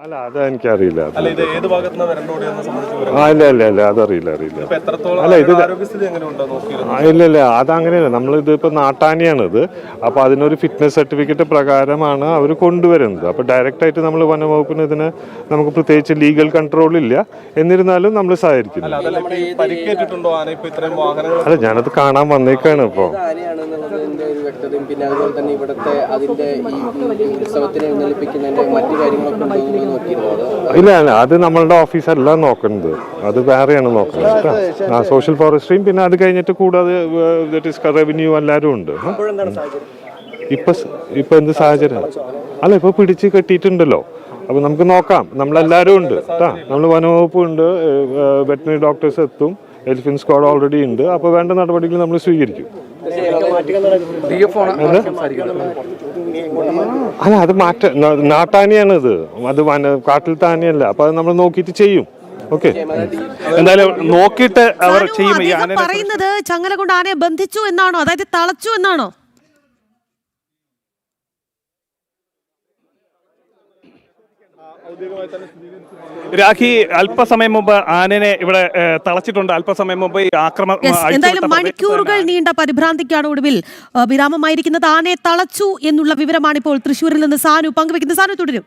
അല്ല അത് എനിക്കറിയില്ല. അല്ല ഇത് ഏത് ഭാഗത്തുനിന്ന് വരണ്ടോടിയെന്ന് സംബന്ധിച്ച് ഇല്ല അതറിയില്ല. അല്ല ഇത് ആരോഗ്യസ്ഥിതി എങ്ങനെയുണ്ടോ നോക്കിയിരുന്നു? ഇല്ല അതങ്ങനെയല്ല. നമ്മളിത് ഇപ്പോൾ നാട്ടാനിയാണിത്. അപ്പോൾ അതിനൊരു ഫിറ്റ്നസ് സർട്ടിഫിക്കറ്റ് പ്രകാരമാണ് അവർ കൊണ്ടുവരുന്നത്. അപ്പോൾ ഡയറക്റ്റായിട്ട് നമ്മൾ വനംവകുപ്പിന് ഇതിന് നമുക്ക് പ്രത്യേകിച്ച് ലീഗൽ കൺട്രോൾ ഇല്ല. എന്നിരുന്നാലും നമ്മൾ സഹകരിക്കുന്നു. പരിക്കേറ്റിട്ടുണ്ടോ ആന ഇപ്പോൾ ഇത്രയും വാഹനങ്ങൾ? അല്ല ഞാനത് കാണാൻ വന്നേക്കാണ് ഇപ്പോൾ. പിന്നെ അതുപോലെ തന്നെ ഇവിടുത്തെ അതിന്റെ ഈ ഉത്സവത്തിന് എഴുന്നള്ളിപ്പിക്കുന്നതിന്റെ മറ്റു കാര്യങ്ങളൊക്കെ ഇല്ല അത് നമ്മളുടെ ഓഫീസല്ല നോക്കുന്നത്, അത് വേറെയാണ് നോക്കുന്നത് കേട്ടോ. സോഷ്യൽ ഫോറസ്ട്രിയും പിന്നെ അത് കഴിഞ്ഞിട്ട് കൂടാതെ റവന്യൂ എല്ലാവരും ഉണ്ട്. ഇപ്പൊ എന്ത് സാഹചര്യം? അല്ല ഇപ്പൊ പിടിച്ച് കെട്ടിയിട്ടുണ്ടല്ലോ. അപ്പൊ നമുക്ക് നോക്കാം. നമ്മളെല്ലാവരും ഉണ്ട് കേട്ടോ. നമ്മൾ വനവകുപ്പ് ഉണ്ട്, വെറ്റിനറി ഡോക്ടേഴ്സ് എത്തും, എലിഫന്റ് സ്ക്വാഡ് ഓൾറെഡി ഉണ്ട്. അപ്പോൾ വേണ്ട നടപടികൾ നമ്മൾ സ്വീകരിക്കും. അല്ല അത് നാട്ടാനിയാണിത്, അത് കാട്ടിൽ താനിയല്ല. അപ്പൊ അത് നമ്മൾ നോക്കിയിട്ട് ചെയ്യും. ഓക്കെ, എന്തായാലും നോക്കിയിട്ട് അവർ ചെയ്യും. പറയുന്നത് ചങ്ങല കൊണ്ട് ആനയെ ബന്ധിച്ചു എന്നാണോ, അതായത് തളച്ചു എന്നാണോ? രാഖി, അല്പസമയം മുമ്പ് ആനനെ ഇവിടെ തളച്ചിട്ടുണ്ട്. അല്പസമയം മുമ്പ് ഈ ആക്രമണം എന്തായാലും മണിക്കൂറുകൾ നീണ്ട പരിഭ്രാന്തിക്കാണ് ഒടുവിൽ വിരാമമായിരിക്കുന്നത്. ആനയെ തളച്ചു എന്നുള്ള വിവരമാണ് ഇപ്പോൾ തൃശ്ശൂരിൽ നിന്ന് സാനു പങ്കുവെക്കുന്നത്. സാനു തുടരും.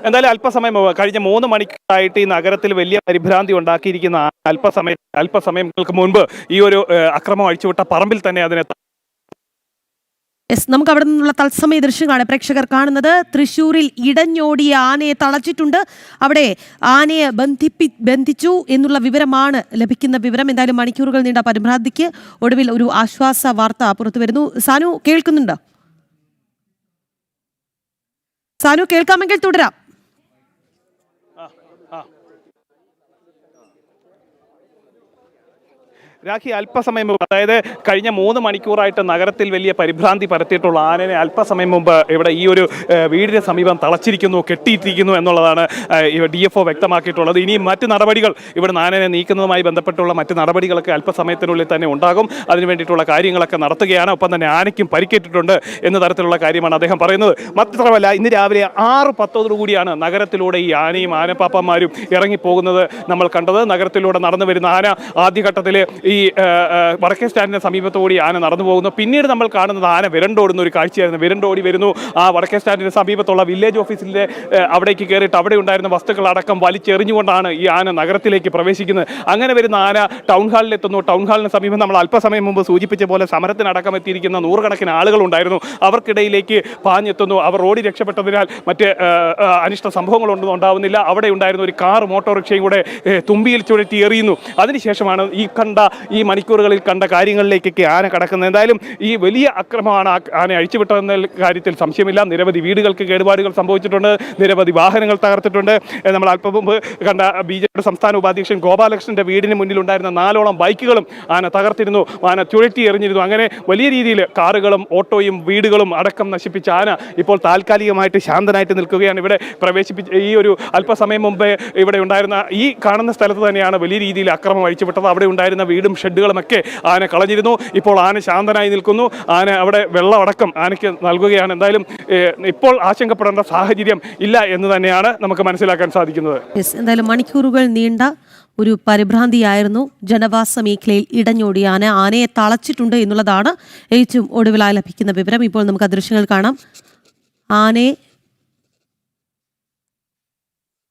എന്തായാലും അല്പസമയം കഴിഞ്ഞ 3 മണിക്കൂറായിട്ട് ഈ നഗരത്തിൽ വലിയ പരിഭ്രാന്തി ഉണ്ടാക്കിയിരിക്കുന്ന അല്പസമയങ്ങൾക്ക് മുൻപ് ഈ ഒരു അക്രമം അഴിച്ചുവിട്ട പറമ്പിൽ തന്നെ അതിനെ നമുക്ക് അവിടെ നിന്നുള്ള തത്സമയ ദൃശ്യങ്ങളാണ് പ്രേക്ഷകർ കാണുന്നത്. തൃശ്ശൂരിൽ ഇടഞ്ഞോടിയ ആനയെ തളച്ചിട്ടുണ്ട്. അവിടെ ആനയെ ബന്ധിച്ചു എന്നുള്ള വിവരമാണ് ലഭിക്കുന്ന വിവരം. എന്തായാലും മണിക്കൂറുകൾ നീണ്ട പരിഭ്രാന്തിക്ക് ഒടുവിൽ ഒരു ആശ്വാസ വാർത്ത പുറത്തു വരുന്നു. സാനു കേൾക്കുന്നുണ്ടോ? സാനു കേൾക്കാമെങ്കിൽ തുടരാം. രാഖി, അല്പസമയം മുമ്പ്, അതായത് കഴിഞ്ഞ 3 മണിക്കൂറായിട്ട് നഗരത്തിൽ വലിയ പരിഭ്രാന്തി പരത്തിയിട്ടുള്ള ആനനെ അല്പസമയം മുമ്പ് ഇവിടെ ഈ ഒരു വീടിന് സമീപം തളച്ചിരിക്കുന്നു, കെട്ടിയിട്ടിരിക്കുന്നു എന്നുള്ളതാണ് DFO വ്യക്തമാക്കിയിട്ടുള്ളത്. ഇനി മറ്റ് നടപടികൾ ഇവിടെ ആനനെ നീക്കുന്നതുമായി ബന്ധപ്പെട്ടുള്ള മറ്റ് നടപടികളൊക്കെ അല്പസമയത്തിനുള്ളിൽ തന്നെ ഉണ്ടാകും. അതിനു വേണ്ടിയിട്ടുള്ള കാര്യങ്ങളൊക്കെ നടത്തുകയാണ്. ഒപ്പം തന്നെ ആനയ്ക്കും പരിക്കേറ്റിട്ടുണ്ട് എന്ന തരത്തിലുള്ള കാര്യമാണ് അദ്ദേഹം പറയുന്നത്. മാത്രമല്ല, ഇന്ന് രാവിലെ 6:10 കൂടിയാണ് നഗരത്തിലൂടെ ഈ ആനയും ആനപ്പാപ്പന്മാരും ഇറങ്ങിപ്പോകുന്നത് നമ്മൾ കണ്ടത്. നഗരത്തിലൂടെ നടന്നു വരുന്ന ആന ആദ്യഘട്ടത്തിൽ ഈ വടക്കേ സ്റ്റാൻഡിന് സമീപത്തോടി ആന നടന്നു പോകുന്നു. പിന്നീട് നമ്മൾ കാണുന്നത് ആന വിരണ്ടോടുന്ന ഒരു കാഴ്ചയായിരുന്നു. വിരണ്ടോടി വരുന്നു. ആ വടക്കേ സ്റ്റാൻഡിന് സമീപത്തുള്ള വില്ലേജ് ഓഫീസിൻ്റെ അവിടേക്ക് കയറിയിട്ട് അവിടെ ഉണ്ടായിരുന്ന വസ്തുക്കളടക്കം വലിച്ചെറിഞ്ഞുകൊണ്ടാണ് ഈ ആന നഗരത്തിലേക്ക് പ്രവേശിക്കുന്നത്. അങ്ങനെ വരുന്ന ആന ടൗൺ ഹാളിലെത്തുന്നു. ടൗൺ ഹാളിന് സമീപം നമ്മൾ അല്പസമയം മുമ്പ് സൂചിപ്പിച്ച പോലെ സമരത്തിനടക്കം എത്തിയിരിക്കുന്ന 100 കണക്കിന് ആളുകളുണ്ടായിരുന്നു. അവർക്കിടയിലേക്ക് പാഞ്ഞെത്തുന്നു. അവർ ഓടി രക്ഷപ്പെട്ടതിനാൽ മറ്റ് അനിഷ്ട സംഭവങ്ങളൊന്നും ഉണ്ടാവുന്നില്ല. അവിടെ ഉണ്ടായിരുന്ന ഒരു കാർ ഓട്ടോറിക്ഷയും കൂടെ തുമ്പിയിൽ ചുഴറ്റി എറിയുന്നു. അതിനുശേഷമാണ് ഈ മണിക്കൂറുകളിൽ കണ്ട കാര്യങ്ങളിലേക്കൊക്കെ ആന കടക്കുന്നത്. എന്തായാലും ഈ വലിയ അക്രമമാണ് ആന അഴിച്ചുവിട്ടതെന്ന കാര്യത്തിൽ സംശയമില്ല. നിരവധി വീടുകൾക്ക് കേടുപാടുകൾ സംഭവിച്ചിട്ടുണ്ട്, നിരവധി വാഹനങ്ങൾ തകർത്തിട്ടുണ്ട്. നമ്മൾ അല്പം മുമ്പ് കണ്ട BJP സംസ്ഥാന ഉപാധ്യക്ഷൻ ഗോപാലകൃഷ്ണന്റെ വീടിന് മുന്നിലുണ്ടായിരുന്ന 4ഓളം ബൈക്കുകളും ആന തകർത്തിരുന്നു, ആന ചുഴറ്റി എറിഞ്ഞിരുന്നു. അങ്ങനെ വലിയ രീതിയിൽ കാറുകളും ഓട്ടോയും വീടുകളും അടക്കം നശിപ്പിച്ച ആന ഇപ്പോൾ താൽക്കാലികമായിട്ട് ശാന്തനായിട്ട് നിൽക്കുകയാണ്. ഇവിടെ ഈ ഒരു അല്പസമയം മുമ്പ് ഇവിടെ ഉണ്ടായിരുന്ന ഈ കാണുന്ന സ്ഥലത്ത് തന്നെയാണ് വലിയ രീതിയിൽ അക്രമം അഴിച്ചുവിട്ടത്. അവിടെ ഉണ്ടായിരുന്ന വീടും ഷെഡുകളുമൊക്കെ ആന കളഞ്ഞിരുന്നു. ഇപ്പോൾ ആന ശാന്തനായി നിൽക്കുന്നു. ആന അവിടെ വെള്ളമടക്കം ആനയ്ക്ക് നൽകുകയാണ്. എന്തായാലും ഇപ്പോൾ ആശങ്കപ്പെടേണ്ട സാഹചര്യം ഇല്ല എന്ന് തന്നെയാണ് നമുക്ക് മനസ്സിലാക്കാൻ സാധിക്കുന്നത്. എന്തായാലും മണിക്കൂറുകൾ നീണ്ട ഒരു പരിഭ്രാന്തിയായിരുന്നു ജനവാസ മേഖലയിൽ ഇടഞ്ഞോടിയ ആനയെ തളച്ചിട്ടുണ്ട് എന്നുള്ളതാണ് ഏറ്റവും ഒടുവിലായി ലഭിക്കുന്ന വിവരം. ഇപ്പോൾ നമുക്ക് ആ ദൃശ്യങ്ങൾ കാണാം.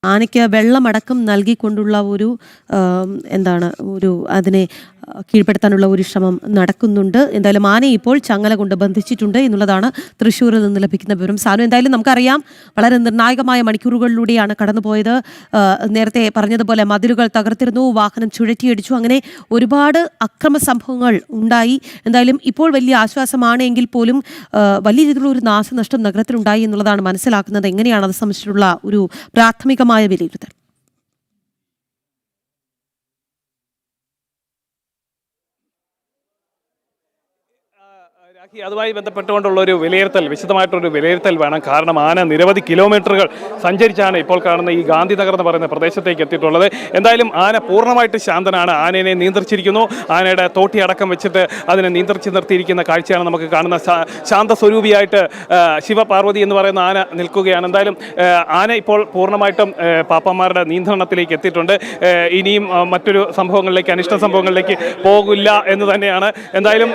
ആനയ്ക്ക് വെള്ളമടക്കം നൽകിക്കൊണ്ടുള്ള അതിനെ കീഴ്പ്പെടുത്താനുള്ള ഒരു ശ്രമം നടക്കുന്നുണ്ട്. എന്തായാലും ആനയെ ഇപ്പോൾ ചങ്ങല കൊണ്ട് ബന്ധിച്ചിട്ടുണ്ട് എന്നുള്ളതാണ് തൃശ്ശൂരിൽ നിന്ന് ലഭിക്കുന്ന വിവരം. സാനു, എന്തായാലും നമുക്കറിയാം വളരെ നിർണായകമായ മണിക്കൂറുകളിലൂടെയാണ് കടന്നുപോയത്. നേരത്തെ പറഞ്ഞതുപോലെ മതിലുകൾ തകർത്തിരുന്നു, വാഹനം ചുഴറ്റിയടിച്ചു, അങ്ങനെ ഒരുപാട് അക്രമ സംഭവങ്ങൾ ഉണ്ടായി. എന്തായാലും ഇപ്പോൾ വലിയ ആശ്വാസമാണ് എങ്കിൽ പോലും വലിയ രീതിയിലുള്ള ഒരു നാശനഷ്ടം നഗരത്തിലുണ്ടായി എന്നുള്ളതാണ് മനസ്സിലാക്കുന്നത്. എങ്ങനെയാണ് അത് സംബന്ധിച്ചിട്ടുള്ള ഒരു പ്രാഥമികമായ വിലയിരുത്തൽ? രാഖി, അതുമായി ബന്ധപ്പെട്ടുകൊണ്ടുള്ള ഒരു വിലയിരുത്തൽ, വിശദമായിട്ടൊരു വിലയിരുത്തൽ വേണം. കാരണം ആന നിരവധി കിലോമീറ്ററുകൾ സഞ്ചരിച്ചാണ് ഇപ്പോൾ കാണുന്ന ഈ ഗാന്ധിനഗർ എന്ന് പറയുന്ന പ്രദേശത്തേക്ക് എത്തിയിട്ടുള്ളത്. എന്തായാലും ആന പൂർണ്ണമായിട്ട് ശാന്തനാണ്. ആനയെ നിയന്ത്രിച്ചിരിക്കുന്നു. ആനയുടെ തോട്ടി അടക്കം വെച്ചിട്ട് അതിനെ നിയന്ത്രിച്ച് നിർത്തിയിരിക്കുന്ന കാഴ്ചയാണ് നമുക്ക് കാണുന്ന. ശാന്തസ്വരൂപിയായിട്ട് ശിവപാർവതി എന്ന് പറയുന്ന ആന നിൽക്കുകയാണ്. എന്തായാലും ആന ഇപ്പോൾ പൂർണ്ണമായിട്ടും പാപ്പന്മാരുടെ നിയന്ത്രണത്തിലേക്ക് എത്തിയിട്ടുണ്ട്. ഇനിയും മറ്റൊരു സംഭവങ്ങളിലേക്ക്, അനിഷ്ട സംഭവങ്ങളിലേക്ക് പോകില്ല എന്ന് തന്നെയാണ്. എന്തായാലും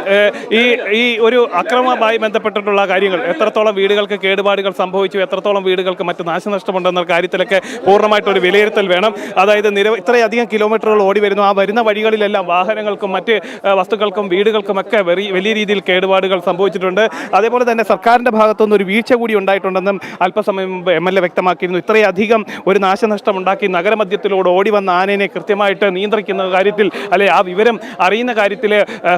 ഈ ഒരു അക്രമവുമായി ബന്ധപ്പെട്ടിട്ടുള്ള കാര്യങ്ങൾ, എത്രത്തോളം വീടുകൾക്ക് കേടുപാടുകൾ സംഭവിച്ചു, എത്രത്തോളം വീടുകൾക്ക് മറ്റ് നാശനഷ്ടമുണ്ടെന്ന കാര്യത്തിലൊക്കെ പൂർണ്ണമായിട്ടൊരു വിലയിരുത്തൽ വേണം. അതായത് ഇത്രയധികം കിലോമീറ്ററുകൾ ഓടി വരുന്നു. ആ വരുന്ന വഴികളിലെല്ലാം വാഹനങ്ങൾക്കും മറ്റ് വസ്തുക്കൾക്കും വീടുകൾക്കുമൊക്കെ വലിയ രീതിയിൽ കേടുപാടുകൾ സംഭവിച്ചിട്ടുണ്ട്. അതേപോലെ തന്നെ സർക്കാരിൻ്റെ ഭാഗത്തുനിന്ന് ഒരു വീഴ്ച കൂടി ഉണ്ടായിട്ടുണ്ടെന്നും അല്പസമയം മുമ്പ് MLA വ്യക്തമാക്കിയിരുന്നു. ഇത്രയധികം ഒരു നാശനഷ്ടം ഉണ്ടാക്കി നഗരമധ്യത്തിലൂടെ ഓടി വന്ന ആനയെ കൃത്യമായിട്ട് നിയന്ത്രിക്കുന്ന കാര്യത്തിൽ, അല്ലെ ആ വിവരം അറിയുന്ന കാര്യത്തിൽ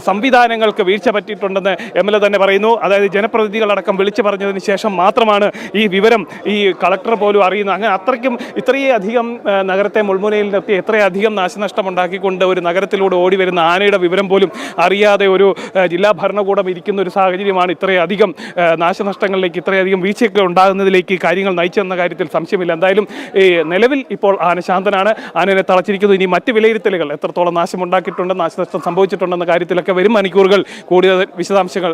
സംവിധാനങ്ങൾക്ക് വീഴ്ച പറ്റിയിട്ടുണ്ടെന്ന് MLA തന്നെ പറയുന്നു. അതായത് ജനപ്രതിനിധികളടക്കം വിളിച്ചു പറഞ്ഞതിന് ശേഷം മാത്രമാണ് ഈ വിവരം ഈ കളക്ടർ പോലും അറിയുന്നത്. അങ്ങനെ അത്രയ്ക്കും ഇത്രയധികം നഗരത്തെ മുൾമുനയിൽ നിർത്തി എത്രയധികം നാശനഷ്ടം ഉണ്ടാക്കിക്കൊണ്ട് ഒരു നഗരത്തിലൂടെ ഓടി വരുന്ന ആനയുടെ വിവരം പോലും അറിയാതെ ഒരു ജില്ലാ ഭരണകൂടം ഇരിക്കുന്ന ഒരു സാഹചര്യമാണ് ഇത്രയധികം നാശനഷ്ടങ്ങളിലേക്ക്, ഇത്രയധികം വീഴ്ചയൊക്കെ ഉണ്ടാകുന്നതിലേക്ക് കാര്യങ്ങൾ നയിച്ചെന്ന കാര്യത്തിൽ സംശയമില്ല. എന്തായാലും ഈ നിലവിൽ ഇപ്പോൾ ആന ശാന്തനാണ്. ആനയെ തളച്ചിരിക്കുന്നു. ഇനി മറ്റ് വിലയിരുത്തലുകൾ, എത്രത്തോളം നാശമുണ്ടാക്കിയിട്ടുണ്ട്, നാശനഷ്ടം സംഭവിച്ചിട്ടുണ്ടെന്ന കാര്യത്തിലൊക്കെ വരും മണിക്കൂറുകൾ കൂടുതൽ വിശദാംശങ്ങൾ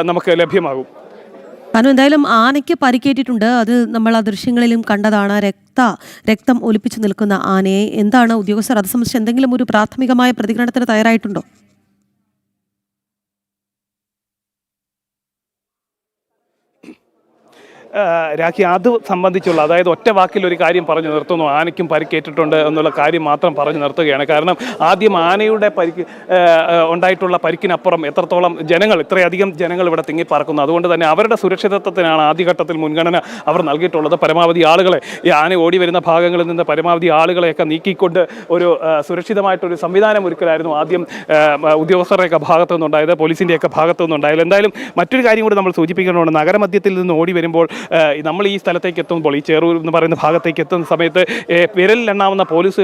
നമുക്ക് ലഭ്യമാകും. കാരണം എന്തായാലും ആനയ്ക്ക് പരിക്കേറ്റിട്ടുണ്ട്. അത് നമ്മൾ ആ ദൃശ്യങ്ങളിലും കണ്ടതാണ്. രക്തം ഒലിപ്പിച്ചു നിൽക്കുന്ന ആനയെ എന്താണ് ഉദ്യോഗസ്ഥർ അത് സംബന്ധിച്ച് എന്തെങ്കിലും ഒരു പ്രാഥമികമായ പ്രതികരണത്തിന് തയ്യാറായിട്ടുണ്ടോ? രാഖി, അത് സംബന്ധിച്ചുള്ള, അതായത് ഒറ്റ വാക്കിൽ ഒരു കാര്യം പറഞ്ഞു നിർത്തുന്നു, ആനയ്ക്കും പരിക്കേറ്റിട്ടുണ്ട് എന്നുള്ള കാര്യം മാത്രം പറഞ്ഞു നിർത്തുകയാണ്. കാരണം ആദ്യം ആനയുടെ ഉണ്ടായിട്ടുള്ള പരിക്കിനപ്പുറം എത്രത്തോളം ഇത്രയധികം ജനങ്ങൾ ഇവിടെ തിങ്ങിപ്പാർക്കുന്നു. അതുകൊണ്ട് തന്നെ അവരുടെ സുരക്ഷിതത്വത്തിനാണ് ആദ്യഘട്ടത്തിൽ മുൻഗണന അവർ നൽകിയിട്ടുള്ളത്. പരമാവധി ആളുകളെ, ഈ ആന ഓടി വരുന്ന ഭാഗങ്ങളിൽ നിന്ന് പരമാവധി ആളുകളെയൊക്കെ നീക്കിക്കൊണ്ട് ഒരു സുരക്ഷിതമായിട്ടൊരു സംവിധാനം ഒരുക്കലായിരുന്നു ആദ്യം ഉദ്യോഗസ്ഥരുടെയൊക്കെ ഭാഗത്തു നിന്നുണ്ടായത്, പോലീസിൻ്റെയൊക്കെ ഭാഗത്തു നിന്നുണ്ടായത്. എന്തായാലും മറ്റൊരു കാര്യം കൂടി നമ്മൾ സൂചിപ്പിക്കേണ്ടതുണ്ട്. നഗരമധ്യത്തിൽ നിന്ന് ഓടി വരുമ്പോൾ നമ്മൾ ഈ സ്ഥലത്തേക്ക് എത്തുമ്പോൾ, ഈ ചേറൂർ എന്ന് പറയുന്ന ഭാഗത്തേക്ക് എത്തുന്ന സമയത്ത് വിരലിലെണ്ണാവുന്ന പോലീസ്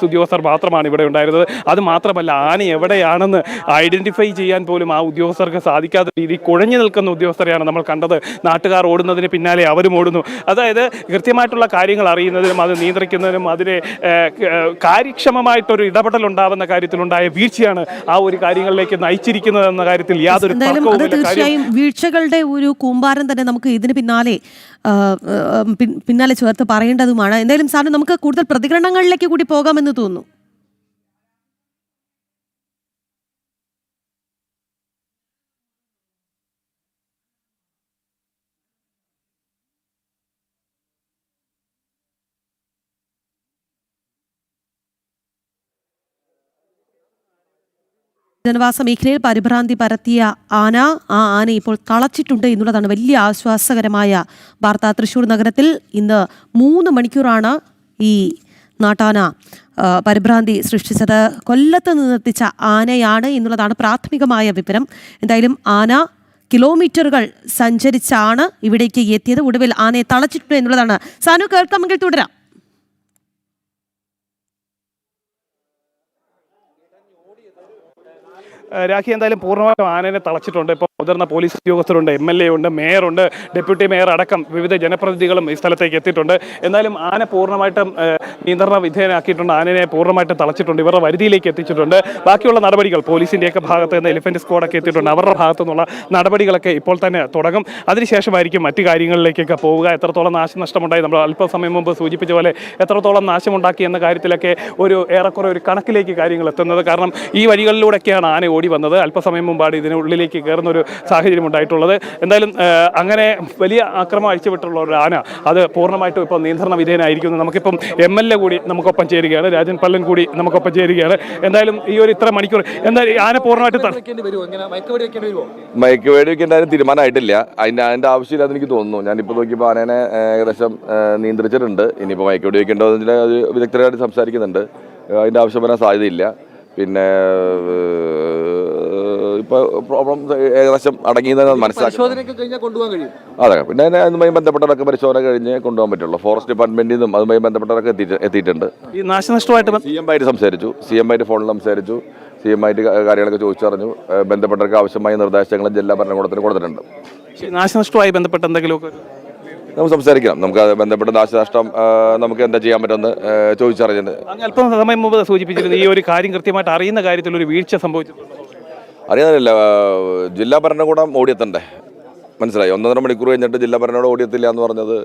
ഉദ്യോഗസ്ഥർ മാത്രമാണ് ഇവിടെ ഉണ്ടായിരുന്നത്. അത് മാത്രമല്ല, ആന എവിടെയാണെന്ന് ഐഡന്റിഫൈ ചെയ്യാൻ പോലും ആ ഉദ്യോഗസ്ഥർക്ക് സാധിക്കാത്ത രീതിയിൽ കുഴഞ്ഞു നിൽക്കുന്ന ഉദ്യോഗസ്ഥരെയാണ് നമ്മൾ കണ്ടത്. നാട്ടുകാർ ഓടുന്നതിന് പിന്നാലെ അവരും ഓടുന്നു. അതായത് കൃത്യമായിട്ടുള്ള കാര്യങ്ങൾ അറിയുന്നതിനും അത് നിയന്ത്രിക്കുന്നതിനും അതിനെ കാര്യക്ഷമമായിട്ടൊരു ഇടപെടൽ ഉണ്ടാവുന്ന കാര്യത്തിലുണ്ടായ വീഴ്ചയാണ് ആ ഒരു കാര്യങ്ങളിലേക്ക് നയിച്ചിരിക്കുന്നത് എന്ന കാര്യത്തിൽ യാതൊരു തർക്കവുമില്ല. തീർച്ചയായും വീഴ്ചകളുടെ ഒരു കൂമ്പാരം തന്നെ നമുക്ക് ഇതിന് പിന്നാലെ ചേർത്ത് പറയേണ്ടതുമാണ്. എന്തായാലും സാറിന് നമുക്ക് കൂടുതൽ പ്രതികരണങ്ങളിലേക്ക് കൂടി പോകാമെന്ന് തോന്നുന്നു. ജനവാസ മേഖലയിൽ പരിഭ്രാന്തി പരത്തിയ ആന, ആ ആന ഇപ്പോൾ തളച്ചിട്ടുണ്ട് എന്നുള്ളതാണ് വലിയ ആശ്വാസകരമായ വാർത്ത. തൃശ്ശൂർ നഗരത്തിൽ ഇന്ന് 3 മണിക്കൂറാണ് ഈ നാട്ടാന പരിഭ്രാന്തി സൃഷ്ടിച്ചത്. കൊല്ലത്ത് നിന്നെത്തിച്ച ആനയാണ് എന്നുള്ളതാണ് പ്രാഥമികമായ വിവരം. എന്തായാലും ആന കിലോമീറ്ററുകൾ സഞ്ചരിച്ചാണ് ഇവിടേക്ക് എത്തിയത്. ഒടുവിൽ ആനയെ തളച്ചിട്ടുണ്ട് എന്നുള്ളതാണ്. സാനു, കേൾക്കാമെങ്കിൽ തുടരാം. രാഖി, എന്തായാലും പൂർണ്ണമായിട്ടും ആനയെ തളച്ചിട്ടുണ്ട്. ഇപ്പോൾ മുതിർന്ന പോലീസ് ഉദ്യോഗസ്ഥരുണ്ട്, MLA ഉണ്ട്, മേയറുണ്ട്, ഡെപ്യൂട്ടി മേയർ അടക്കം വിവിധ ജനപ്രതിനിധികളും ഈ സ്ഥലത്തേക്ക് എത്തിയിട്ടുണ്ട്. എന്നാലും ആന പൂർണ്ണമായിട്ടും നിയന്ത്രണ വിധേയനാക്കിയിട്ടുണ്ട്. ആനയെ പൂർണ്ണമായിട്ടും തളച്ചിട്ടുണ്ട്, ഇവരുടെ വരുതിയിലേക്ക് എത്തിച്ചിട്ടുണ്ട്. ബാക്കിയുള്ള നടപടികൾ പോലീസിൻ്റെയൊക്കെ ഭാഗത്ത് നിന്ന് എലിഫന്റ് സ്ക്വാഡൊക്കെ എത്തിയിട്ടുണ്ട്. അവരുടെ ഭാഗത്തു നിന്നുള്ള നടപടികളൊക്കെ ഇപ്പോൾ തന്നെ തുടങ്ങും. അതിനുശേഷമായിരിക്കും മറ്റു കാര്യങ്ങളിലേക്കൊക്കെ പോവുക. എത്രത്തോളം നാശനഷ്ടമുണ്ടായി, നമ്മൾ അല്പസമയം മുമ്പ് സൂചിപ്പിച്ച പോലെ എത്രത്തോളം നാശമുണ്ടാക്കി എന്ന കാര്യത്തിലൊക്കെ ഏറെക്കുറെ ഒരു കണക്കിലേക്ക് കാര്യങ്ങൾ എത്തുന്നത്. കാരണം ഈ വഴികളിലൂടെയൊക്കെയാണ് ആന ഓടി വന്നത്. അല്പസമയം മുമ്പാണ് ഇതിനുള്ളിലേക്ക് കയറുന്ന ഒരു സാഹചര്യം ഉണ്ടായിട്ടുള്ളത്. എന്തായാലും അങ്ങനെ വലിയ ആക്രമണം അഴിച്ചുവിട്ടുള്ള ഒരു ആന അത് പൂർണ്ണമായിട്ടും ഇപ്പോൾ നിയന്ത്രണ വിധേയനായിരിക്കുന്നു. നമുക്കിപ്പം MLA കൂടി നമുക്കൊപ്പം ചേരുകയാണ്, രാജൻ പല്ലൻ കൂടി നമുക്കൊപ്പം ചേരുകയാണ്. എന്തായാലും ഈ ഒരു ഇത്ര മണിക്കൂർ എന്തായാലും ആന പൂർണ്ണമായിട്ട് മയക്കുവേടി വെക്കേണ്ട തീരുമാനമായിട്ടില്ല. അതിൻ്റെ ആവശ്യമില്ലാന്ന് എനിക്ക് തോന്നുന്നു. ഞാനിപ്പോൾ നോക്കിയപ്പോൾ ആനേനെ ഏകദേശം നിയന്ത്രിച്ചിട്ടുണ്ട്. ഇനിയിപ്പോൾ മയക്കുവേടി വെക്കേണ്ടത് വിദഗ്ധരായിട്ട് സംസാരിക്കുന്നുണ്ട്. അതിൻ്റെ ആവശ്യം വരാൻ സാധ്യതയില്ല. പിന്നെ ഇപ്പോൾ പ്രോബ്ലം ഏകദേശം അടങ്ങിയെന്ന് മനസ്സിലാക്കി. അതെ, പിന്നെ അതുമായി ബന്ധപ്പെട്ടവരൊക്കെ പരിശോധന കഴിഞ്ഞ് കൊണ്ടുപോകാൻ പറ്റുള്ളൂ. ഫോറസ്റ്റ് ഡിപ്പാർട്ട്മെന്റിൽ നിന്നും അതുമായി ബന്ധപ്പെട്ടവരൊക്കെ എത്തിയിട്ടുണ്ട്. ഈ നാശനഷ്ടമായിട്ട് CM ആയിട്ട് സംസാരിച്ചു, CM ആയിട്ട് ഫോണിൽ സംസാരിച്ചു. സിഎമായിട്ട് കാര്യങ്ങളൊക്കെ ചോദിച്ചറിഞ്ഞു. ബന്ധപ്പെട്ടവർക്ക് ആവശ്യമായ നിർദ്ദേശങ്ങൾ ജില്ലാ ഭരണകൂടത്തിന് കൊടുത്തിട്ടുണ്ട്. നാശനഷ്ടവുമായി ബന്ധപ്പെട്ട് എന്തെങ്കിലുമൊക്കെ നമുക്ക് സംസാരിക്കാം. നമുക്ക് ബന്ധപ്പെട്ട നാശനഷ്ടം നമുക്ക് എന്താ ചെയ്യാൻ പറ്റുമെന്ന് ചോദിച്ചറിഞ്ഞിട്ടുണ്ട്. അങ്ങ് അല്പം സമയം മുമ്പ് സൂചിപ്പിച്ചിരുന്നു ഈ ഒരു കാര്യം കൃത്യമായിട്ട് അറിയുന്ന കാര്യത്തിൽ ഒരു വീഴ്ച സംഭവിച്ചിട്ടുണ്ട്. അറിയാനില്ല, ജില്ലാ ഭരണകൂടം ഓടിയെത്തണ്ടേ, മനസ്സിലായി. 1.5 മണിക്കൂർ കഴിഞ്ഞിട്ട് ജില്ലാ ഭരണകൂടം ഓടിയെത്തില്ല എന്ന് പറഞ്ഞത്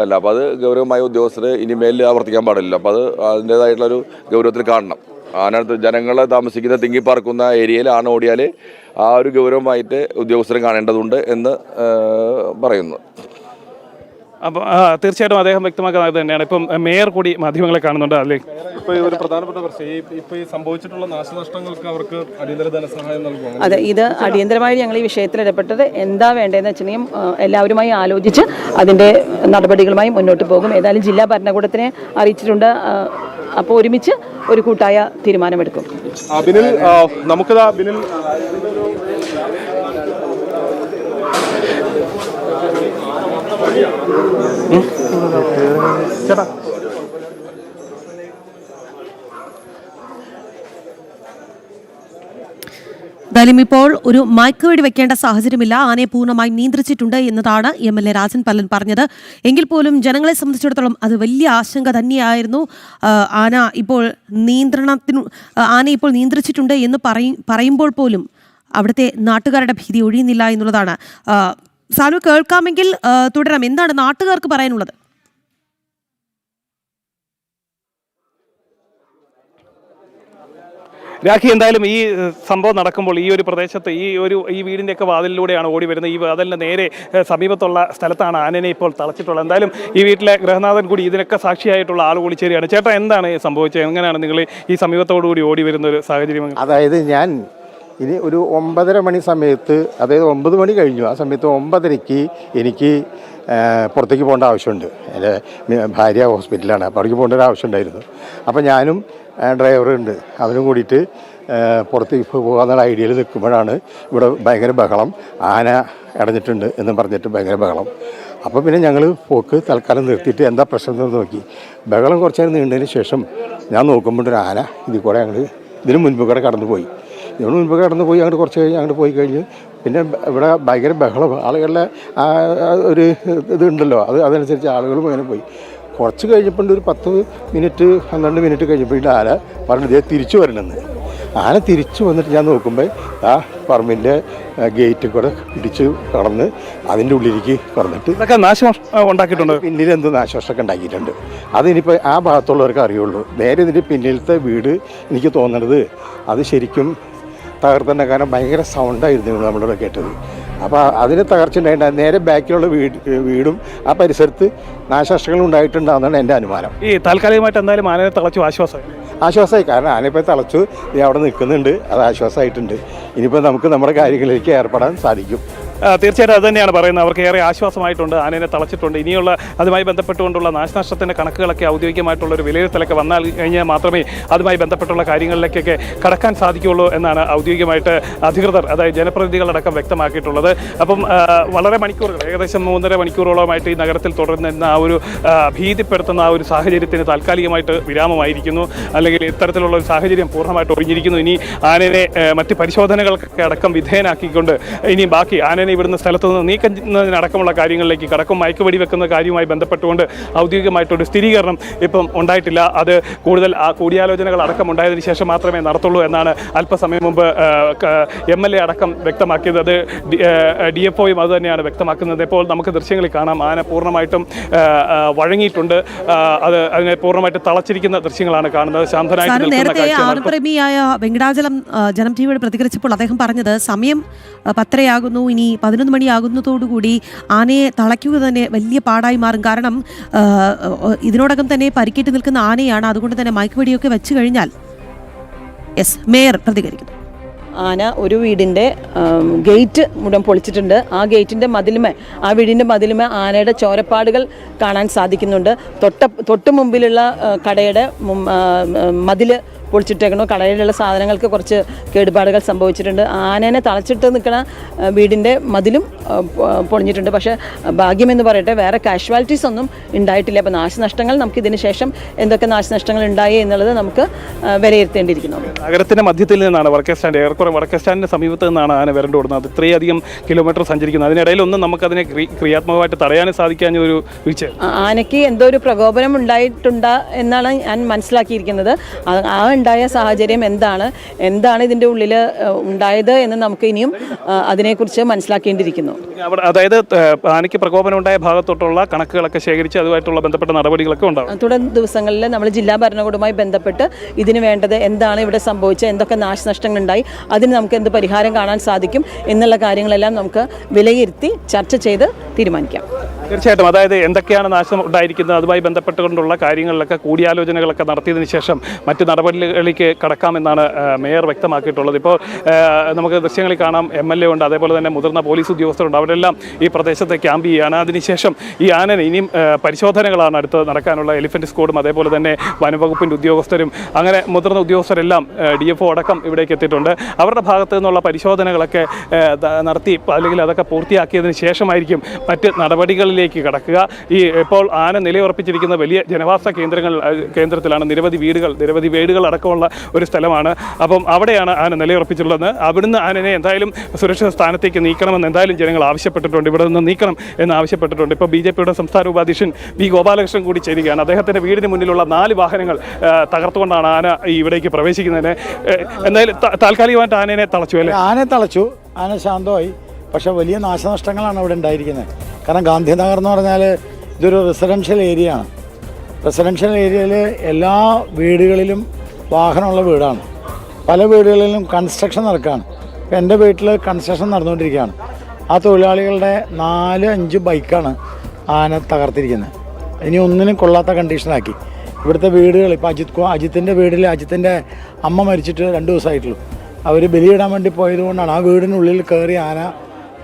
അല്ല. അപ്പോൾ അത് ഗൗരവമായ ഉദ്യോഗസ്ഥർ ഇനിമേൽ ആവർത്തിക്കാൻ പാടില്ല. അപ്പോൾ അത് അതിൻ്റേതായിട്ടുള്ളൊരു ഗൗരവത്തിൽ കാണണം. അതിനകത്ത് ജനങ്ങൾ താമസിക്കുന്ന തിങ്ങിപ്പാർക്കുന്ന ഏരിയയിൽ ആണ് ഓടിയാൽ ആ ഒരു ഗൗരവമായിട്ട് ഉദ്യോഗസ്ഥരും കാണേണ്ടതുണ്ട് എന്ന് പറയുന്നു. അപ്പോൾ തീർച്ചയായിട്ടും അദ്ദേഹം വ്യക്തമാക്കുന്നത് തന്നെയാണ്. ഇപ്പം മേയർ കൂടി മാധ്യമങ്ങളെ കാണുന്നുണ്ട് അല്ലേ? ഇപ്പോൾ ഈ ഒരു പ്രധാനപ്പെട്ട പ്രശ്നം ഇപ്പോൾ ഈ സംഭവിച്ചിട്ടുള്ള നാശനഷ്ടങ്ങൾക്ക് അവർക്ക് അടിയന്തര ധനസഹായം നൽകും. അതെ, ഇത് അടിയന്തരമായി ഞങ്ങൾ ഈ വിഷയത്തിൽ ഇടപെട്ടത് എന്താ വേണ്ടതെന്ന് വെച്ചിട്ടുണ്ടെങ്കിൽ എല്ലാവരുമായി ആലോചിച്ച് അതിൻ്റെ നടപടികളുമായി മുന്നോട്ട് പോകും. ഏതായാലും ജില്ലാ ഭരണകൂടത്തിനെ അറിയിച്ചിട്ടുണ്ട്. അപ്പോൾ ഒരുമിച്ച് ഒരു കൂട്ടായ തീരുമാനമെടുക്കും. ബിനിൽ, നമുക്കിതാ ബിനിൽ ചേട്ടാ എന്തായാലും ഇപ്പോൾ ഒരു മയക്കുവെടി വെക്കേണ്ട സാഹചര്യമില്ല. ആനയെ പൂർണ്ണമായും നിയന്ത്രിച്ചിട്ടുണ്ട് എന്നതാണ് MLA രാജൻ പല്ലൻ പറഞ്ഞത്. എങ്കിൽ പോലും ജനങ്ങളെ സംബന്ധിച്ചിടത്തോളം അത് വലിയ ആശങ്ക തന്നെയായിരുന്നു. ആനയെ ഇപ്പോൾ നിയന്ത്രിച്ചിട്ടുണ്ട് എന്ന് പറയുമ്പോൾ പോലും അവിടുത്തെ നാട്ടുകാരുടെ ഭീതി ഒഴിയുന്നില്ല എന്നുള്ളതാണ്. സാനു, കേൾക്കാമെങ്കിൽ തുടരാം. എന്താണ് നാട്ടുകാർക്ക് പറയാനുള്ളത്? രാഖി, എന്തായാലും ഈ സംഭവം നടക്കുമ്പോൾ ഈ ഒരു പ്രദേശത്ത് ഈ വീടിൻ്റെയൊക്കെ വാതിലിലൂടെയാണ് ഓടി വരുന്നത്. ഈ വാതിലിൻ്റെ നേരെ സമീപത്തുള്ള സ്ഥലത്താണ് ആനനെ ഇപ്പോൾ തളച്ചിട്ടുള്ളത്. എന്തായാലും ഈ വീട്ടിലെ ഗൃഹനാഥൻ കൂടി ഇതിനൊക്കെ സാക്ഷിയായിട്ടുള്ള ആൾ കൂടി ചേരുകയാണ്. ചേട്ടാ, എന്താണ് സംഭവിച്ചത്? എങ്ങനെയാണ് നിങ്ങൾ ഈ സമീപത്തോടുകൂടി ഓടി വരുന്ന ഒരു സാഹചര്യം? അതായത് ഞാൻ ഇനി ഒരു 9:30 മണി സമയത്ത്, അതായത് 9 മണി കഴിഞ്ഞു, ആ സമയത്ത് 9:30 എനിക്ക് പുറത്തേക്ക് പോകേണ്ട ആവശ്യമുണ്ട്. എൻ്റെ ഭാര്യ ഹോസ്പിറ്റലാണ്, അപ്പോൾ അവിടേക്ക് പോകേണ്ട ഒരു ആവശ്യമുണ്ടായിരുന്നു. അപ്പോൾ ഞാനും ഡ്രൈവറുണ്ട്, അവനും കൂടിയിട്ട് പുറത്തേക്ക് പോകാമെന്നുള്ള ഐഡിയയിൽ നിൽക്കുമ്പോഴാണ് ഇവിടെ ഭയങ്കര ബഹളം. ആന അടഞ്ഞിട്ടുണ്ട് എന്ന് പറഞ്ഞിട്ട് ഭയങ്കര ബഹളം. അപ്പോൾ പിന്നെ ഞങ്ങൾ പോക്ക് തൽക്കാലം നിർത്തിയിട്ട് എന്താ പ്രശ്നം എന്ന് നോക്കി. ബഹളം കുറച്ച് നേരം നീണ്ടതിന് ശേഷം ഞാൻ നോക്കുമ്പോൾ ഒരു ആന ഇതിന് മുൻപ് കൂടെ കടന്നുപോയി. അങ്ങോട്ട് കുറച്ച് കഴിഞ്ഞ് അങ്ങോട്ട് പോയി കഴിഞ്ഞ് പിന്നെ ഇവിടെ ഭയങ്കര ബഹളം, ആളുകളുടെ ഒരു ഇതുണ്ടല്ലോ, അതനുസരിച്ച് ആളുകളും അങ്ങനെ പോയി. കുറച്ച് കഴിഞ്ഞപ്പോൾ ഒരു 10 മിനിറ്റ് 12 മിനിറ്റ് കഴിഞ്ഞപ്പോൾ ആന പറഞ്ഞത് തിരിച്ചു വരണമെന്ന്. ആന തിരിച്ചു വന്നിട്ട് ഞാൻ നോക്കുമ്പോൾ ആ പറമ്പിൻ്റെ ഗേറ്റിൽ കൂടെ ഇടിച്ച് കടന്ന് അതിൻ്റെ ഉള്ളിലേക്ക് കടന്നിട്ട് ഉണ്ടാക്കിയിട്ടുണ്ട്. പിന്നിൽ എന്തോ നാശനഷ്ടമൊക്കെ ഉണ്ടാക്കിയിട്ടുണ്ട്. അതിനിപ്പോൾ ആ ഭാഗത്തുള്ളവർക്ക് അറിയുള്ളൂ. നേരെ ഇതിൻ്റെ പിന്നിലത്തെ വീട് എനിക്ക് തോന്നുന്നത് അത് ശരിക്കും തകർത്തന്നെ, കാരണം ഭയങ്കര സൗണ്ടായിരുന്നു നമ്മളിവിടെ കേട്ടത്. അപ്പോൾ അതിന് തകർച്ച ഉണ്ടായിട്ടുണ്ട്. നേരെ ബാക്കിലുള്ള വീടും ആ പരിസരത്ത് നാശനഷ്ടങ്ങൾ ഉണ്ടായിട്ടുണ്ടാകുന്നതാണ് എൻ്റെ അനുമാനം. ഈ താൽക്കാലികമായിട്ട് എന്തായാലും ആനയെ തളച്ചു ആശ്വാസമായി, കാരണം ആനയിപ്പോൾ തളച്ചു അവിടെ നിൽക്കുന്നുണ്ട്, അത് ആശ്വാസമായിട്ടുണ്ട്. ഇനിയിപ്പോൾ നമുക്ക് നമ്മുടെ കാര്യങ്ങളിലേക്ക് ഏർപ്പെടാൻ സാധിക്കും. തീർച്ചയായിട്ടും അത് തന്നെയാണ് പറയുന്നത്. അവർക്ക് ഏറെ ആശ്വാസമായിട്ടുണ്ട്, ആനയെ തളച്ചിട്ടുണ്ട്. ഇനിയുള്ള അതുമായി ബന്ധപ്പെട്ടുകൊണ്ടുള്ള നാശനഷ്ടത്തിൻ്റെ കണക്കുകളൊക്കെ ഔദ്യോഗികമായിട്ടുള്ളൊരു വിലയിരുത്തലൊക്കെ വന്നാൽ കഴിഞ്ഞാൽ മാത്രമേ അതുമായി ബന്ധപ്പെട്ടുള്ള കാര്യങ്ങളിലേക്കൊക്കെ കടക്കാൻ സാധിക്കുകയുള്ളൂ എന്നാണ് ഔദ്യോഗികമായിട്ട് അധികൃതർ, അതായത് ജനപ്രതിനിധികളടക്കം വ്യക്തമാക്കിയിട്ടുള്ളത്. അപ്പം വളരെ മണിക്കൂറുകൾ, ഏകദേശം 3.5 മണിക്കൂറോളമായിട്ട് ഈ നഗരത്തിൽ തുടരുന്ന ആ ഒരു ഭീതിപ്പെടുത്തുന്ന ആ ഒരു സാഹചര്യത്തിന് താൽക്കാലികമായിട്ട് വിരാമമായിരിക്കുന്നു. അല്ലെങ്കിൽ ഇത്തരത്തിലുള്ള ഒരു സാഹചര്യം പൂർണ്ണമായിട്ട് ഒഴിഞ്ഞിരിക്കുന്നു. ഇനി ആനയെ മറ്റ് പരിശോധനകൾക്കൊക്കെ അടക്കം വിധേയനാക്കിക്കൊണ്ട് ഇനി ബാക്കി ആനയെ ഇവിടുന്ന് സ്ഥലത്ത് നിന്ന് നീക്കുന്നതിനടക്കമുള്ള കാര്യങ്ങളിലേക്ക് കടക്കും. മയക്കുവെടി വെക്കുന്ന കാര്യവുമായി ബന്ധപ്പെട്ടുകൊണ്ട് ഔദ്യോഗികമായിട്ടൊരു സ്ഥിരീകരണം ഇപ്പം ഉണ്ടായിട്ടില്ല. അത് കൂടുതൽ കൂടിയാലോചനകൾ അടക്കം ഉണ്ടായതിനു ശേഷം മാത്രമേ നടത്തുള്ളൂ എന്നാണ് അല്പസമയം മുമ്പ് MLA അടക്കം വ്യക്തമാക്കിയത്. അത് DFOയും അത് തന്നെയാണ് വ്യക്തമാക്കുന്നത്. ഇപ്പോൾ നമുക്ക് ദൃശ്യങ്ങളിൽ കാണാം, ആന പൂർണ്ണമായിട്ടും വഴങ്ങിയിട്ടുണ്ട്. അതിനെ പൂർണ്ണമായിട്ട് തളച്ചിരിക്കുന്ന ദൃശ്യങ്ങളാണ് കാണുന്നത്. ശാന്തനായിട്ട് നേരത്തെ ആനപ്രേമിയായ വെങ്കടാചലം ജനം ടിവിയോട് പ്രതികരിച്ചപ്പോൾ അദ്ദേഹം പറഞ്ഞത് സമയം 10:30 ഇനി 11 മണിയാകുന്നതോടുകൂടി ആനയെ തളയ്ക്കുക തന്നെ വലിയ പാടായി മാറും. കാരണം ഇതിനോടകം തന്നെ പരിക്കേറ്റ് നിൽക്കുന്ന ആനയാണ്. അതുകൊണ്ട് തന്നെ മയക്കുവെടിയൊക്കെ വെച്ച് കഴിഞ്ഞാൽ. മേയർ പ്രതികരിക്കുന്നു. ആന ഒരു വീടിൻ്റെ ഗേറ്റ് മുഴുവൻ പൊളിച്ചിട്ടുണ്ട്. ആ ഗേറ്റിൻ്റെ ആ വീടിൻ്റെ മതിലുമേ ആനയുടെ ചോരപ്പാടുകൾ കാണാൻ സാധിക്കുന്നുണ്ട്. തൊട്ട് മുമ്പിലുള്ള കടയുടെ മതിൽ പൊളിച്ചിട്ടേക്കണു. കടയിലുള്ള സാധനങ്ങൾക്ക് കുറച്ച് കേടുപാടുകൾ സംഭവിച്ചിട്ടുണ്ട്. ആനേനെ തളച്ചിട്ട് നിൽക്കുന്ന വീടിൻ്റെ മതിലും പൊളിഞ്ഞിട്ടുണ്ട്. പക്ഷേ ഭാഗ്യമെന്ന് പറയട്ടെ, വേറെ കാഷ്വാലിറ്റീസ് ഒന്നും ഉണ്ടായിട്ടില്ല. അപ്പോൾ നാശനഷ്ടങ്ങൾ നമുക്ക് ഇതിന് ശേഷം എന്തൊക്കെ നാശനഷ്ടങ്ങൾ ഉണ്ടായി എന്നുള്ളത് നമുക്ക് വിലയിരുത്തേണ്ടിയിരിക്കുന്നു. നഗരത്തിന്റെ മധ്യത്തിൽ നിന്നാണ് വടക്കേ സ്റ്റാൻഡ്, ഏറെക്കുറെ വടക്കേ സ്റ്റാൻഡിന്റെ സമീപത്ത് നിന്നാണ് ആന വരണ്ടു ഓടുന്നത്. ഇത്രയധികം കിലോമീറ്റർ സഞ്ചരിക്കുന്നത്. അതിനിടയിലൊന്നും നമുക്കതിനെ ക്രിയാത്മകമായിട്ട് തടയാനും സാധിക്കാഞ്ഞ ഒരു വീഴ്ച. ആനയ്ക്ക് എന്തോ ഒരു പ്രകോപനം ഉണ്ടായിട്ടുണ്ട് എന്നാണ് ഞാൻ മനസ്സിലാക്കിയിരിക്കുന്നത്. ആ ഉണ്ടായ സാഹചര്യം എന്താണ് ഇതിൻ്റെ ഉള്ളിൽ ഉണ്ടായത് എന്ന് നമുക്ക് ഇനിയും അതിനെക്കുറിച്ച് മനസ്സിലാക്കേണ്ടിയിരിക്കുന്നു. അതായത് ആനയ്ക്ക് പ്രകോപനം ഉണ്ടായ ഭാഗത്തോട്ടുള്ള കണക്കുകളൊക്കെ ശേഖരിച്ച് അതുമായിട്ടുള്ള ബന്ധപ്പെട്ട നടപടികളൊക്കെ ഉണ്ടാവും. തുടർ ദിവസങ്ങളിൽ നമ്മൾ ജില്ലാ ഭരണകൂടവുമായി ബന്ധപ്പെട്ട് ഇതിന് വേണ്ടത് എന്താണ്, ഇവിടെ സംഭവിച്ചത് എന്തൊക്കെ നാശനഷ്ടങ്ങൾ ഉണ്ടായി, അതിന് നമുക്ക് എന്ത് പരിഹാരം കാണാൻ സാധിക്കും എന്നുള്ള കാര്യങ്ങളെല്ലാം നമുക്ക് വിലയിരുത്തി ചർച്ച ചെയ്ത് തീരുമാനിക്കാം. തീർച്ചയായിട്ടും. അതായത് എന്തൊക്കെയാണ് നാശം ഉണ്ടായിരിക്കുന്നത് അതുമായി ബന്ധപ്പെട്ടുകൊണ്ടുള്ള കാര്യങ്ങളിലൊക്കെ കൂടിയാലോചനകളൊക്കെ നടത്തിയതിന് ശേഷം മറ്റ് നടപടികളിലേക്ക് കടക്കാമെന്നാണ് മേയർ വ്യക്തമാക്കിയിട്ടുള്ളത്. ഇപ്പോൾ നമുക്ക് ദൃശ്യങ്ങളിൽ കാണാം, MLA ഉണ്ട്, അതേപോലെ തന്നെ മുതിർന്ന പോലീസ് ഉദ്യോഗസ്ഥരുണ്ട്. അവരെല്ലാം ഈ പ്രദേശത്തെ ക്യാമ്പ് ചെയ്യുകയാണ്. അതിനുശേഷം ഈ ആനന് ഇനിയും പരിശോധനകളാണ് അടുത്ത് നടക്കാനുള്ള. എലിഫന്റ് സ്ക്വാഡും അതേപോലെ തന്നെ വനംവകുപ്പിൻ്റെ ഉദ്യോഗസ്ഥരും അങ്ങനെ മുതിർന്ന ഉദ്യോഗസ്ഥരെല്ലാം DFO അടക്കം ഇവിടേക്ക് എത്തിയിട്ടുണ്ട്. അവരുടെ ഭാഗത്തു നിന്നുള്ള പരിശോധനകളൊക്കെ നടത്തി അല്ലെങ്കിൽ അതൊക്കെ പൂർത്തിയാക്കിയതിന് ശേഷമായിരിക്കും മറ്റ് നടപടികളിലേക്ക് കടക്കുക. ഈ ഇപ്പോൾ ആന നിലയുറപ്പിച്ചിരിക്കുന്ന വലിയ ജനവാസ കേന്ദ്രത്തിലാണ്. നിരവധി വീടുകൾ അടക്കമുള്ള ഒരു സ്ഥലമാണ്. അപ്പം അവിടെയാണ് ആന നിലയുറപ്പിച്ചിട്ടുള്ളത്. അവിടുന്ന് ആനനെ എന്തായാലും സുരക്ഷിത സ്ഥാനത്തേക്ക് നീക്കണമെന്ന് എന്തായാലും ജനങ്ങൾ ആവശ്യപ്പെട്ടിട്ടുണ്ട്. ഇവിടെ നിന്ന് നീക്കണം എന്ന് ആവശ്യപ്പെട്ടിട്ടുണ്ട്. ഇപ്പോൾ BJPയുടെ സംസ്ഥാന ഉപാധ്യക്ഷൻ V. ഗോപാലകൃഷ്ണൻ കൂടി ചേരുകയാണ്. അദ്ദേഹത്തിൻ്റെ വീടിന് മുന്നിലുള്ള 4 വാഹനങ്ങൾ തകർത്തുകൊണ്ടാണ് ആന ഇവിടേക്ക് പ്രവേശിക്കുന്നതിന്. എന്തായാലും താൽക്കാലികമായിട്ട് ആനയെ തളച്ചു അല്ലേ? ആനയെ തളച്ചു, ആന ശാന്തമായി. പക്ഷേ വലിയ നാശനഷ്ടങ്ങളാണ് ഇവിടെ ഉണ്ടായിരിക്കുന്നത്. കാരണം ഗാന്ധിനഗർ എന്ന് പറഞ്ഞാൽ ഇതൊരു റെസിഡൻഷ്യൽ ഏരിയ ആണ്. റെസിഡൻഷ്യൽ ഏരിയയിൽ എല്ലാ വീടുകളിലും വാഹനമുള്ള വീടാണ്. പല വീടുകളിലും കൺസ്ട്രക്ഷൻ നടക്കുകയാണ്. ഇപ്പം എൻ്റെ വീട്ടിൽ കൺസ്ട്രക്ഷൻ നടന്നുകൊണ്ടിരിക്കുകയാണ്. ആ തൊഴിലാളികളുടെ 4-5 ബൈക്കാണ് ആന തകർത്തിരിക്കുന്നത്. ഇനി ഒന്നിനും കൊള്ളാത്ത കണ്ടീഷനാക്കി. ഇവിടുത്തെ വീടുകൾ ഇപ്പോൾ അജിത്തിൻ്റെ വീട്ടിൽ അജിത്തിൻ്റെ അമ്മ മരിച്ചിട്ട് 2 ദിവസമായിട്ടുള്ളൂ. അവർ ബലിയിടാൻ വേണ്ടി പോയതുകൊണ്ടാണ് ആ വീടിനുള്ളിൽ കയറി ആന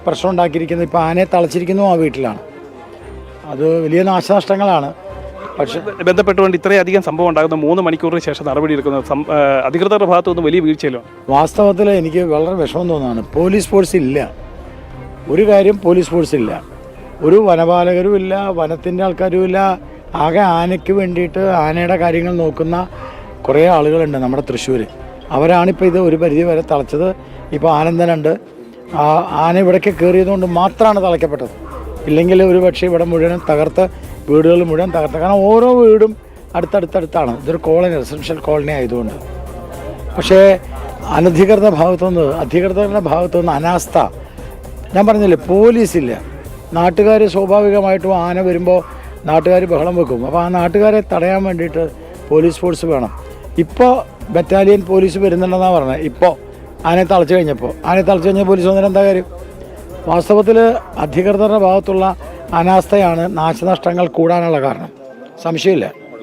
പ്രശ്നം ഉണ്ടാക്കിയിരിക്കുന്നത്. ഇപ്പോൾ ആനയെ തളച്ചിരിക്കുന്നു ആ വീട്ടിലാണ്. അത് വലിയ നാശനഷ്ടങ്ങളാണ്. പക്ഷേ ബന്ധപ്പെട്ടുകൊണ്ട് ഇത്രയധികം സംഭവം ഉണ്ടാകുന്ന 3 മണിക്കൂറിന് ശേഷം നടപടി എടുക്കുന്നത് അധികൃതരുടെ ഭാഗത്തുനിന്ന് വലിയ വീഴ്ചയിലാണ്. വാസ്തവത്തിൽ എനിക്ക് വളരെ വിഷമം തോന്നുകയാണ്. പോലീസ് ഫോഴ്സ് ഇല്ല. ഒരു കാര്യം, പോലീസ് ഫോഴ്സ് ഇല്ല, ഒരു വനപാലകരും ഇല്ല, വനത്തിൻ്റെ ആൾക്കാരും ഇല്ല. ആകെ ആനയ്ക്ക് വേണ്ടിയിട്ട് ആനയുടെ കാര്യങ്ങൾ നോക്കുന്ന കുറേ ആളുകളുണ്ട് നമ്മുടെ തൃശ്ശൂർ. അവരാണിപ്പോൾ ഇത് ഒരു പരിധി വരെ തളച്ചത്. ഇപ്പോൾ ആനന്ദനുണ്ട്. ആന ഇവിടേക്ക് കയറിയതുകൊണ്ട് മാത്രമാണ് തളയ്ക്കപ്പെട്ടത്. ഇല്ലെങ്കിൽ ഒരു പക്ഷേ ഇവിടെ മുഴുവൻ തകർത്ത്, വീടുകൾ മുഴുവൻ തകർത്ത്. കാരണം ഓരോ വീടും അടുത്തടുത്താണ്. ഇതൊരു കോളനി, റെസിഡൻഷ്യൽ കോളനി ആയതുകൊണ്ട്. പക്ഷേ അധികൃതരുടെ ഭാഗത്തുനിന്ന് അനാസ്ഥ. ഞാൻ പറഞ്ഞില്ലേ, പോലീസില്ല. നാട്ടുകാർ സ്വാഭാവികമായിട്ടും ആന വരുമ്പോൾ നാട്ടുകാർ ബഹളം വെക്കും. അപ്പോൾ ആ നാട്ടുകാരെ തടയാൻ വേണ്ടിയിട്ട് പോലീസ് ഫോഴ്സ് വേണം. ഇപ്പോൾ ബറ്റാലിയൻ പോലീസ് വരുന്നുണ്ടെന്നാണ് പറഞ്ഞത്. ഇപ്പോൾ ആനയെ തളച്ചു കഴിഞ്ഞാൽ പോലീസ് വന്നിട്ട് എന്താ കാര്യം? വാസ്തവത്തിൽ അധികൃതരുടെ ഭാഗത്തുള്ള അനാസ്ഥയാണ് നാശനഷ്ടങ്ങൾ കൂടാനുള്ള കാരണം. സംശയമില്ല.